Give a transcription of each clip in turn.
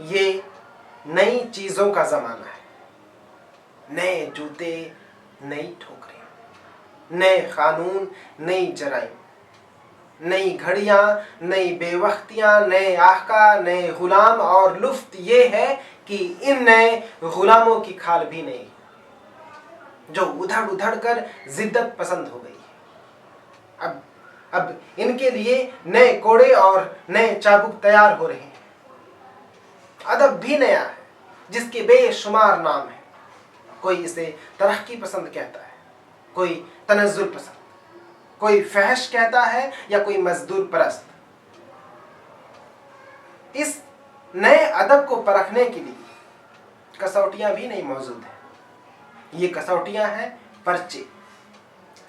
ये नई चीज़ों का ज़माना है। नए जूते, नई ठोकरें, नए कानून, नई जराइम, नई घड़ियाँ, नई बेवख्तियाँ, नए आका, नए गुलाम। और लुफ्त ये है कि इन नए गुलामों की खाल भी नई है, जो उधड़ उधड़ कर जिद्दत पसंद हो गई है। अब इनके लिए नए कोड़े और नए चाबुक तैयार हो रहे हैं। अदब भी नया है, जिसके बेशुमार नाम है। कोई इसे तरक्की पसंद कहता है, कोई तनज़्ज़ुल पसंद, कोई फहश कहता है या कोई मजदूर परस्त। इस नए अदब को परखने के लिए कसौटियां भी नहीं मौजूद हैं। ये कसौटियां हैं पर्चे,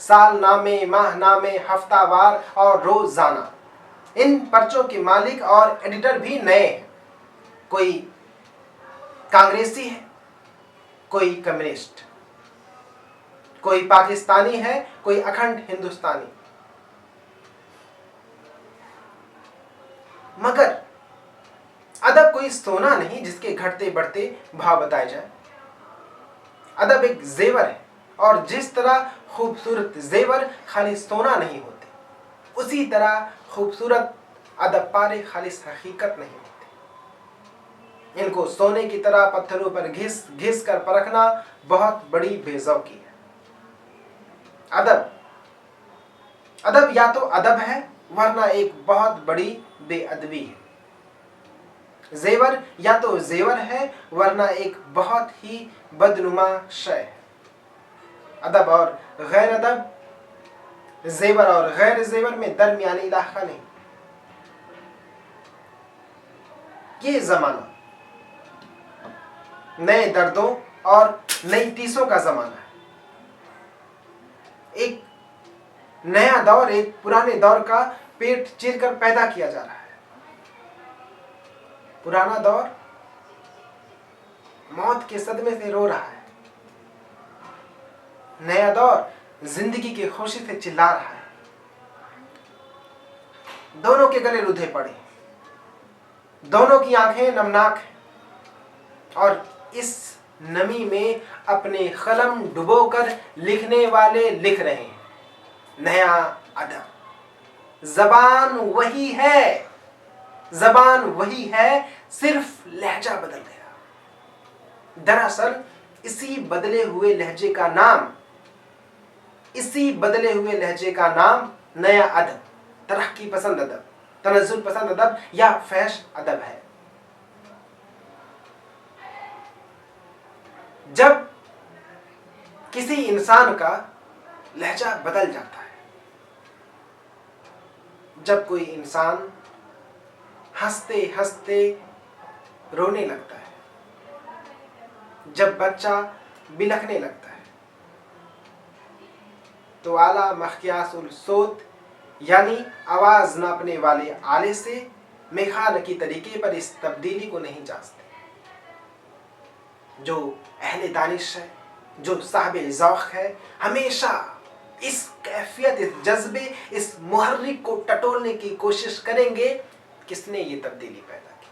साल नामे, माह नामे, हफ्तावार और रोजाना। इन पर्चों के मालिक और एडिटर भी नए हैं। कोई कांग्रेसी है, कोई कम्युनिस्ट, कोई पाकिस्तानी है, कोई अखंड हिंदुस्तानी। मगर अदब कोई सोना नहीं जिसके घटते बढ़ते भाव बताए जाए। अदब एक जेवर है, और जिस तरह खूबसूरत जेवर खाली सोना नहीं होते, उसी तरह खूबसूरत अदब पारे खालिस हकीकत नहीं होते। इनको सोने की तरह पत्थरों पर घिस घिस कर परखना बहुत बड़ी बेज़ौकी है। अदब या तो अदब है, वरना एक बहुत बड़ी बेअदबी है। जेवर या तो जेवर है, वरना एक बहुत ही बदनुमा शय है। अदब और गैर अदब, जेवर और गैर जेवर में दरमियानी इलाका नहीं। ये जमाना नए दर्दों और नई तीसों का जमाना है। एक नया दौर एक पुराने दौर का पेट चीरकर पैदा किया जा रहा है। पुराना दौर मौत के सदमे से रो रहा है, नया दौर जिंदगी की खुशी से चिल्ला रहा है। दोनों के गले रुधे पड़े, दोनों की आंखें नमनाक हैं, और इस नमी में अपने कलम डुबोकर लिखने वाले लिख रहे हैं नया अदब। जबान वही है, सिर्फ लहजा बदल गया। दरअसल इसी बदले हुए लहजे का नाम नया अदब, तरक्की पसंद अदब, तनज़्ज़ुल पसंद अदब या फहश अदब है। जब किसी इंसान का लहजा बदल जाता है, जब कोई इंसान हंसते हंसते रोने लगता है, जब बच्चा बिलखने लगता है, तो आला मख्यासुल सोत यानी आवाज नापने वाले आले से मेखान की तरीके पर इस तब्दीली को नहीं जांचते। जो अहले दानिश है, जो साहिब ज़ौक़ है, हमेशा इस कैफियत, इस जज्बे, इस मुहर्रिक को टटोलने की कोशिश करेंगे किसने ये तब्दीली पैदा की।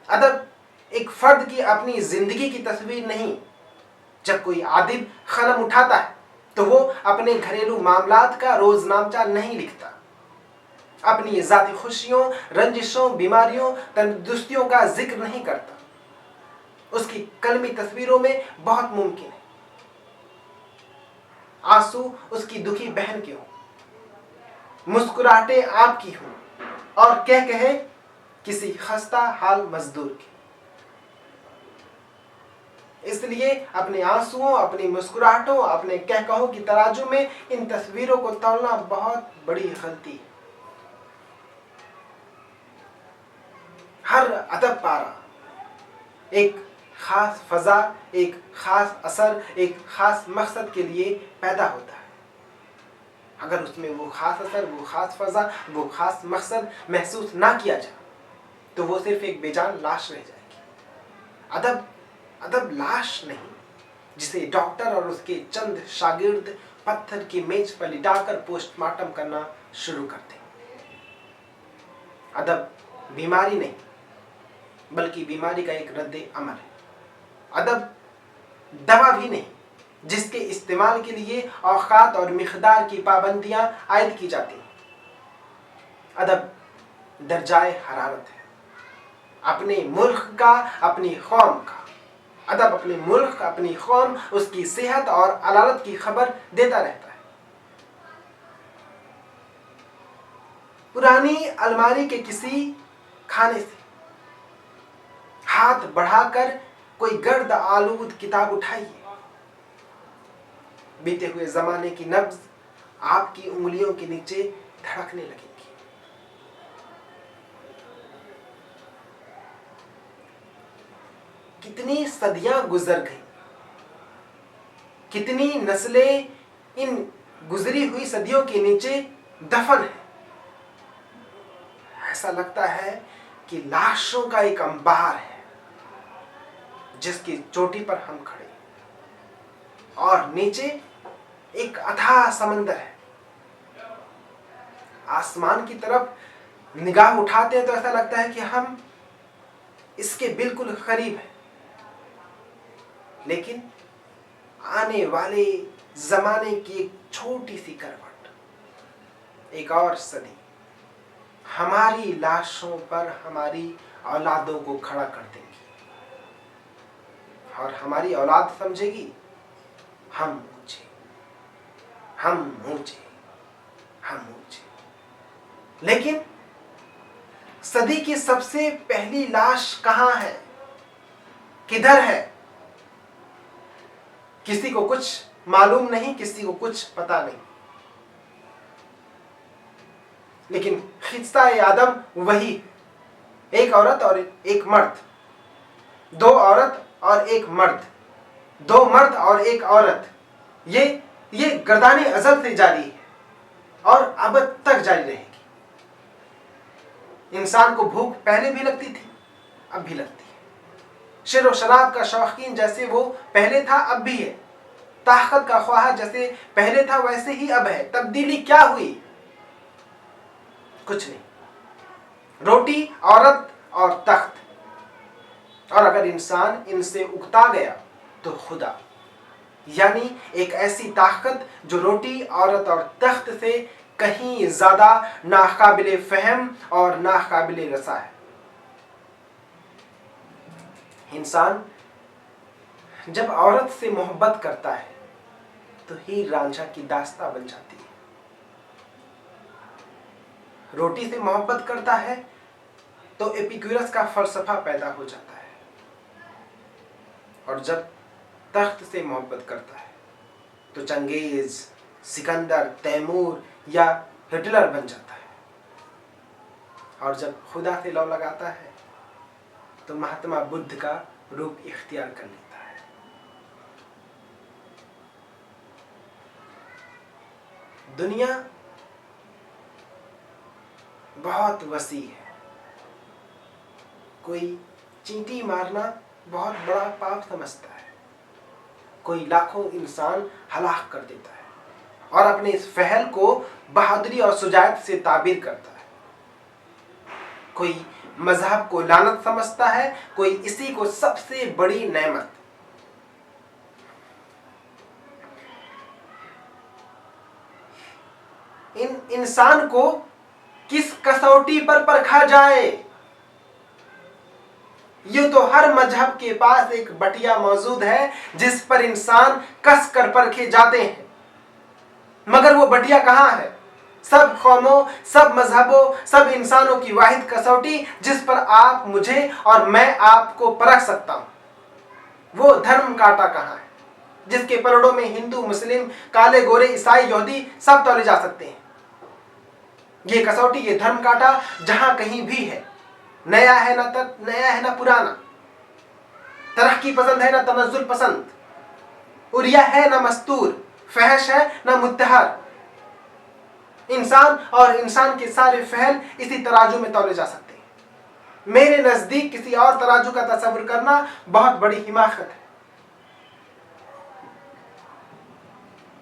अदब एक फर्द की अपनी जिंदगी की तस्वीर नहीं। जब कोई आदिब कलम उठाता है तो वो अपने घरेलू मामलात का रोजनामचा नहीं लिखता, अपनी ज़ाती खुशियों, रंजिशों, बीमारियों, तंदुरुस्तियों का जिक्र नहीं करता। उसकी कलमी तस्वीरों में बहुत मुमकिन है आंसू उसकी दुखी बहन के हों, मुस्कुराहटें आपकी हों, और कहे किसी खस्ता हाल मजदूर की। इसलिए अपने आंसुओं, अपनी मुस्कुराहटों, अपने कहकहों की तराजू में इन तस्वीरों को तौलना बहुत बड़ी गलती है। हर अदब पारा एक खास फजा, एक खास असर, एक खास मकसद के लिए पैदा होता है। अगर उसमें वो खास असर, वो खास फजा, वो खास मकसद महसूस ना किया जाए तो वो सिर्फ एक बेजान लाश रह जाएगी। अदब लाश नहीं जिसे डॉक्टर और उसके चंद शागिर्द पत्थर की मेज पर लिटाकर पोस्टमार्टम करना शुरू करते हैं। अदब बीमारी नहीं, बल्कि बीमारी का एक रद्द अमल है। अदब दवा भी नहीं, जिसके इस्तेमाल के लिए औकात और मिकदार की पाबंदियां आयद की जाती हैं। अदब दर्जाए हरारत है, अपने मुल्क का, अपनी कौम का। अदब अपने मुल्क, अपनी कौम, उसकी सेहत और अलालत की खबर देता रहता है। पुरानी अलमारी के किसी खाने से हाथ बढ़ाकर कोई गर्द आलूद किताब उठाइए, बीते हुए जमाने की नब्ज आपकी उंगलियों के नीचे धड़कने लगेगी। कितनी सदियां गुजर गई, कितनी नस्लें इन गुजरी हुई सदियों के नीचे दफन है। ऐसा लगता है कि लाशों का एक अंबार है जिसकी चोटी पर हम खड़े, और नीचे एक अथाह समंदर है। आसमान की तरफ निगाह उठाते हैं तो ऐसा लगता है कि हम इसके बिल्कुल करीब हैं, लेकिन आने वाले जमाने की एक छोटी सी करवट, एक और सदी हमारी लाशों पर हमारी औलादों को खड़ा कर देगी, और हमारी औलाद समझेगी हम ऊंचे, हम ऊंचे, हम ऊंचे। लेकिन सदी की सबसे पहली लाश कहां है, किधर है? किसी को कुछ मालूम नहीं, किसी को कुछ पता नहीं। लेकिन खिस्सा आदम वही, एक औरत और एक मर्द, दो औरत और एक मर्द, दो मर्द और एक औरत। ये गर्दानी अज़ल से जारी है और अब तक जारी रहेगी। इंसान को भूख पहले भी लगती थी, अब भी लगती है। शर और शराब का शौकीन जैसे वो पहले था, अब भी है। ताकत का ख्वाह जैसे पहले था, वैसे ही अब है। तब्दीली क्या हुई? कुछ नहीं। रोटी, औरत और तख्त। और अगर इंसान इनसे उकता गया तो खुदा, यानी एक ऐसी ताकत जो रोटी, औरत और तख्त से कहीं ज्यादा नाकाबिले फहम और नाकाबिले रसा है। इंसान जब औरत से मोहब्बत करता है तो हीर रांझा की दास्तां बन जाती है। रोटी से मोहब्बत करता है तो एपिक्यूरस का फलसफा पैदा हो जाता है, और जब तख्त से मोहब्बत करता है तो चंगेज, सिकंदर, तैमूर या हिटलर बन जाता है, और जब खुदा से लौ लगाता है तो महात्मा बुद्ध का रूप इख्तियार कर लेता है। दुनिया बहुत वसी है। कोई चींटी मारना बहुत बड़ा पाप समझता है, कोई लाखों इंसान हलाक कर देता है और अपने इस फहल को बहादुरी और सुजायत से ताबीर करता है। कोई मजहब को लानत समझता है, कोई इसी को सबसे बड़ी नेमत। इन इंसान को किस कसौटी पर परखा जाए? यूं तो हर मजहब के पास एक बटिया मौजूद है जिस पर इंसान कस कर परखे जाते हैं, मगर वो बटिया कहां है? सब कौमों, सब मजहबों, सब इंसानों की वाहिद कसौटी जिस पर आप मुझे और मैं आपको परख सकता हूं, वो धर्म कांटा कहां है जिसके पलड़ों में हिंदू, मुस्लिम, काले, गोरे, ईसाई, यहूदी सब तौले जा सकते हैं? ये कसौटी, ये धर्म कांटा जहां कहीं भी है, नया है ना पुराना, तरक्की पसंद है ना तनज़्ज़ुल पसंद, उरिया है ना मस्तूर, फहश है ना मुत्तहर। इंसान और इंसान के सारे फहल इसी तराजू में तौले जा सकते हैं। मेरे नजदीक किसी और तराजू का तस्वुर करना बहुत बड़ी हिमाकत है।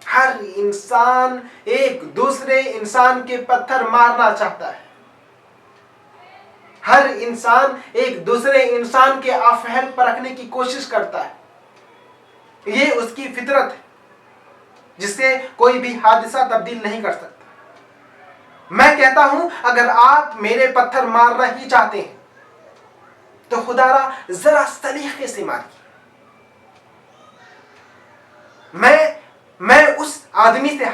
हर इंसान एक दूसरे इंसान के पत्थर मारना चाहता है, ہر انسان ایک دوسرے انسان کے افعال پر رکھنے کی کوشش کرتا ہے، یہ اس کی فطرت ہے جس سے کوئی بھی حادثہ تبدیل نہیں کر سکتا۔ میں کہتا ہوں اگر آپ میرے پتھر مارنا ہی چاہتے ہیں تو خدا را ذرا سلیقے سے ماریے۔ میں اس آدمی سے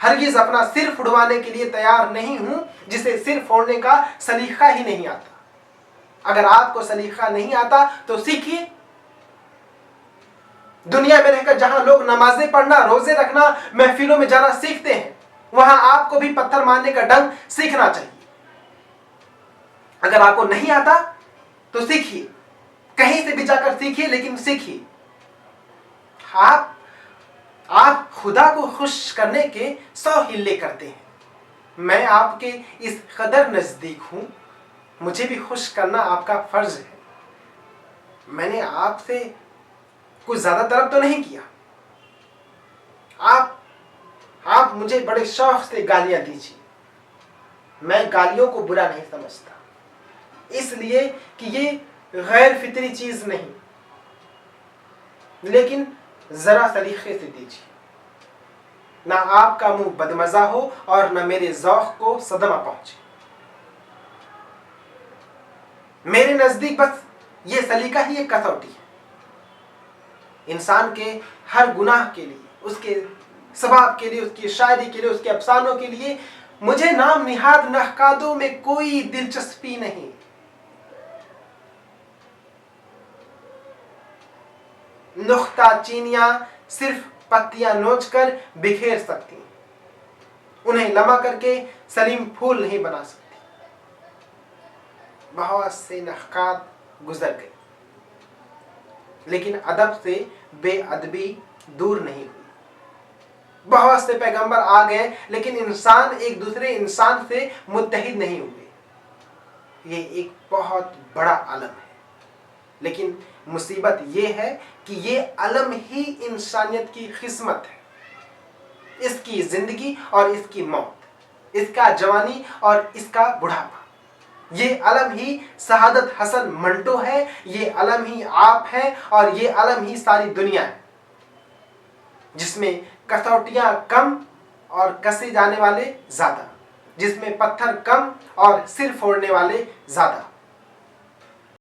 ہرگز اپنا سر پھڑوانے کے لیے تیار نہیں ہوں جسے سر پھوڑنے کا سلیقہ ہی نہیں آتا۔ اگر آپ کو سلیقہ نہیں آتا تو سیکھیے۔ دنیا میں رہ کر جہاں لوگ نمازیں پڑھنا، روزے رکھنا، محفلوں میں جانا سیکھتے ہیں، وہاں آپ کو بھی پتھر مارنے کا ڈنگ سیکھنا چاہیے۔ اگر آپ کو نہیں آتا تو سیکھیے، کہیں سے بھی جا کر سیکھیے، لیکن سیکھیے۔ آپ خدا کو خوش کرنے کے 100 ہیلے کرتے ہیں، میں آپ کے اس قدر نزدیک ہوں، مجھے بھی خوش کرنا آپ کا فرض ہے۔ میں نے آپ سے کچھ زیادہ طلب تو نہیں کیا، آپ مجھے بڑے شوق سے گالیاں دیجیے، میں گالیوں کو برا نہیں سمجھتا، اس لیے کہ یہ غیر فطری چیز نہیں، لیکن ذرا سلیقے سے دیجیے، نہ آپ کا منہ بدمزہ ہو اور نہ میرے ذوق کو صدمہ پہنچے۔ میرے نزدیک بس یہ سلیقہ ہی ایک کسوٹی ہے، انسان کے ہر گناہ کے لیے، اس کے ثواب کے لیے، اس کی شاعری کے لیے، اس کے افسانوں کے لیے مجھے نام نہاد نحکادوں میں کوئی دلچسپی نہیں۔ نختہ چینیاں صرف پتیاں نوچ کر بکھیر سکتی ہیں، انہیں لمع کر کے سلیم پھول نہیں بنا سکتی۔ بہت سے نحکات گزر گئے، لیکن ادب سے بے ادبی دور نہیں ہوئی۔ بہت سے پیغمبر آ گئے، لیکن انسان ایک دوسرے انسان سے متحد نہیں ہوئے۔ یہ ایک بہت بڑا علم ہے، لیکن مصیبت یہ ہے کہ یہ علم ہی انسانیت کی قسمت ہے، اس کی زندگی اور اس کی موت، اس کا جوانی اور اس کا بڑھاپا۔ یہ علم ہی سعادت حسن منٹو ہے، یہ علم ہی آپ ہے، اور یہ علم ہی ساری دنیا ہے، جس میں کسوٹیاں کم اور کسے جانے والے زیادہ، جس میں پتھر کم اور سر پھوڑنے والے زیادہ۔